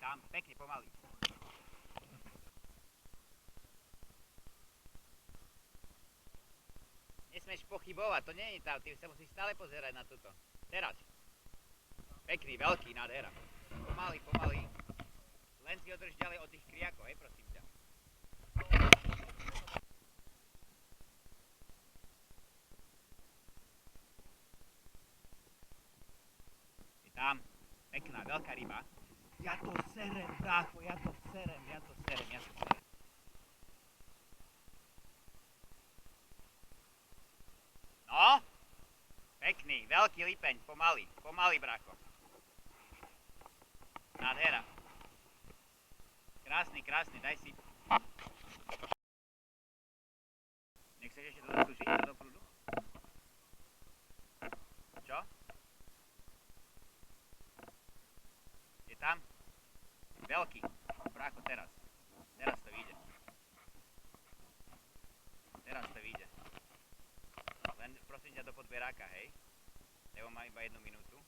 Tam, pekne, pomaly. Nesmieš pochybovať, to nie je tam, ty sa musíš stále pozerať na toto. Teraz. Pekný, veľký, nádhera. Pomaly, pomaly. Len si ho drž ďalej od tých kriakov, hej, prosím ťa. Je tam. Pekná, veľká ryba. Ja to serem, brácho, ja to serem. No? Pekný, veľký lipeň, pomaly, brácho. Nádhera. Krásny, daj si. Nechceš ešte to zakúšiť do prúdu? Čo? Je tam? Veľký. Brácho, teraz. Teraz to vyjde. Len prosím ťa do podberáka, hej? Lebo má iba 1 minútu.